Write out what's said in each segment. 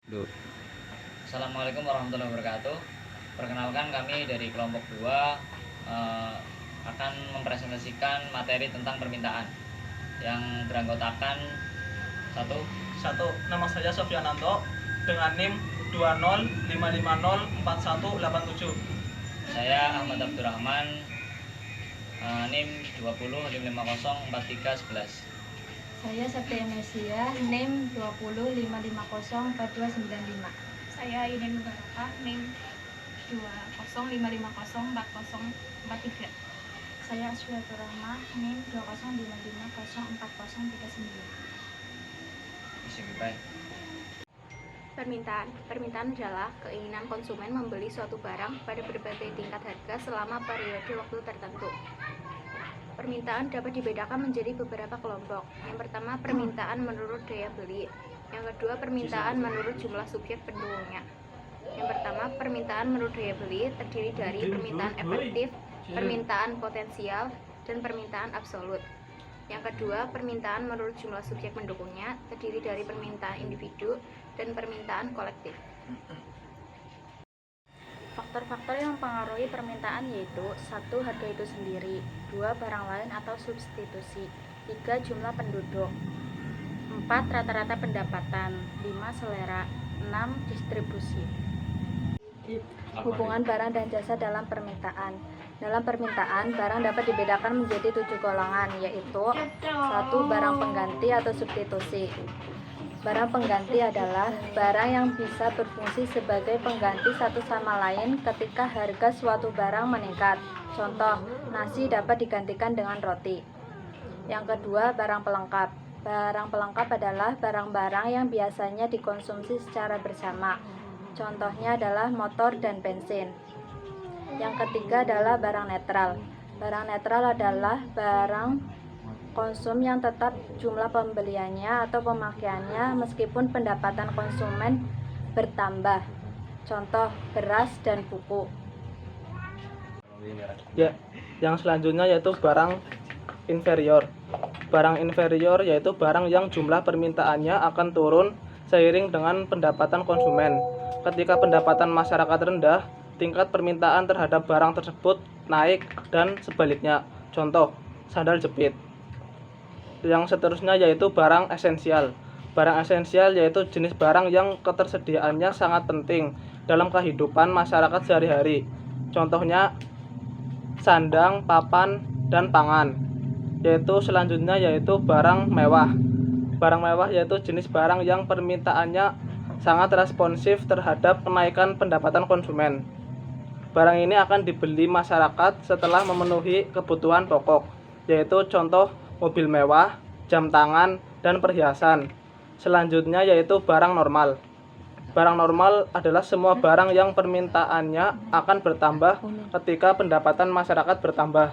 Duh. Assalamualaikum warahmatullahi wabarakatuh. Perkenalkan, kami dari kelompok 2 akan mempresentasikan materi tentang permintaan yang beranggotakan satu. Nama saya Sofyananto dengan NIM 205504187. Saya Ahmad Abdurrahman, NIM 20 5504311. Saya Septia Mesia, NIM 20 5504295. Saya Iden Barokah, NIM 20 5504043. Saya Asfiatur Rahmah, NIM 2055044039. Permintaan adalah keinginan konsumen membeli suatu barang pada berbagai tingkat harga selama periode waktu tertentu. Permintaan dapat dibedakan menjadi beberapa kelompok. Yang pertama, permintaan menurut daya beli. Yang kedua, permintaan menurut jumlah subjek pendukungnya. Yang pertama, permintaan menurut daya beli terdiri dari permintaan efektif, permintaan potensial, dan permintaan absolut. Yang kedua, permintaan menurut jumlah subjek pendukungnya terdiri dari permintaan individu dan permintaan kolektif. Faktor-faktor yang mempengaruhi permintaan yaitu 1. Harga itu sendiri, 2. Barang lain atau substitusi, 3. Jumlah penduduk, 4. Rata-rata pendapatan, 5. Selera, 6. Distribusi. Hubungan barang dan jasa dalam permintaan. Dalam permintaan, barang dapat dibedakan menjadi 7 golongan, yaitu 1. Barang pengganti atau substitusi. Barang pengganti adalah barang yang bisa berfungsi sebagai pengganti satu sama lain ketika harga suatu barang meningkat. Contoh, nasi dapat digantikan dengan roti. Yang kedua, barang pelengkap. Barang pelengkap adalah barang-barang yang biasanya dikonsumsi secara bersama. Contohnya adalah motor dan bensin. Yang ketiga adalah barang netral. Barang netral adalah barang konsum yang tetap jumlah pembeliannya atau pemakaiannya meskipun pendapatan konsumen bertambah. Contoh, beras dan buku. Ya, yang selanjutnya yaitu barang inferior. Barang inferior yaitu barang yang jumlah permintaannya akan turun seiring dengan pendapatan konsumen. Ketika pendapatan masyarakat rendah, tingkat permintaan terhadap barang tersebut naik dan sebaliknya. Contoh, sandal jepit. Yang seterusnya yaitu barang esensial. Barang esensial yaitu jenis barang yang ketersediaannya sangat penting dalam kehidupan masyarakat sehari-hari. Contohnya sandang, papan, dan pangan. Selanjutnya yaitu barang mewah. Barang mewah yaitu jenis barang yang permintaannya sangat responsif terhadap kenaikan pendapatan konsumen. Barang ini akan dibeli masyarakat setelah memenuhi kebutuhan pokok, yaitu contoh mobil mewah, jam tangan, dan perhiasan. Selanjutnya yaitu barang normal. Barang normal adalah semua barang yang permintaannya akan bertambah ketika pendapatan masyarakat bertambah,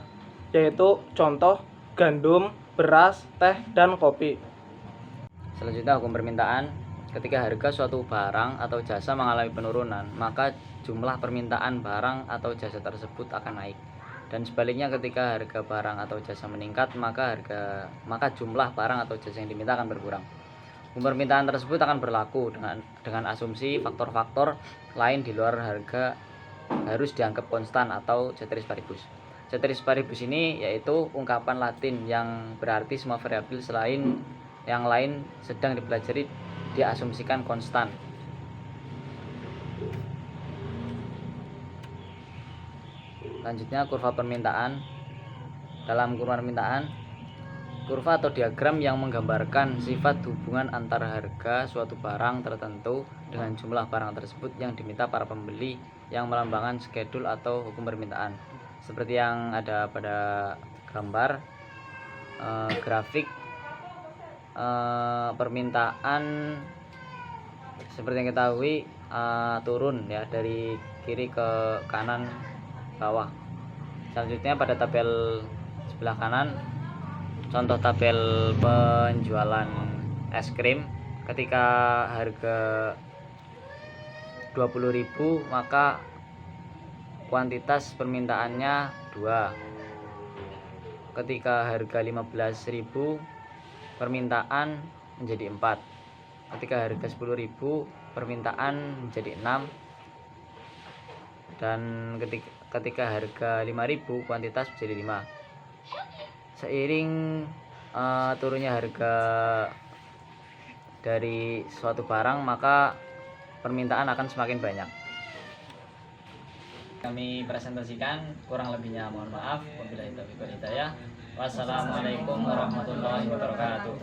yaitu contoh gandum, beras, teh, dan kopi. Selanjutnya, hukum permintaan. Ketika harga suatu barang atau jasa mengalami penurunan, maka jumlah permintaan barang atau jasa tersebut akan naik. Dan sebaliknya, ketika harga barang atau jasa meningkat, maka jumlah barang atau jasa yang diminta akan berkurang. Hukum permintaan tersebut akan berlaku dengan asumsi faktor-faktor lain di luar harga harus dianggap konstan atau ceteris paribus. Ceteris paribus ini yaitu ungkapan Latin yang berarti semua variabel selain yang lain sedang dipelajari diasumsikan konstan. Selanjutnya, kurva permintaan. Dalam kurva permintaan, kurva atau diagram yang menggambarkan sifat hubungan antara harga suatu barang tertentu dengan jumlah barang tersebut yang diminta para pembeli yang melambangkan skedul atau hukum permintaan. Seperti yang ada pada gambar grafik permintaan seperti yang kita ketahui turun ya dari kiri ke kanan bawah. Selanjutnya pada tabel sebelah kanan, contoh tabel penjualan es krim. Ketika harga 20.000 maka kuantitas permintaannya 2. Ketika harga 15.000 permintaan menjadi 4. Ketika harga 10.000 permintaan menjadi 6, dan ketika harga 5.000 kuantitas menjadi 5. Seiring turunnya harga dari suatu barang, maka permintaan akan semakin banyak. Kami presentasikan, kurang lebihnya mohon maaf. Wabillahi taufiq wal hidayah. Wassalamualaikum warahmatullahi wabarakatuh.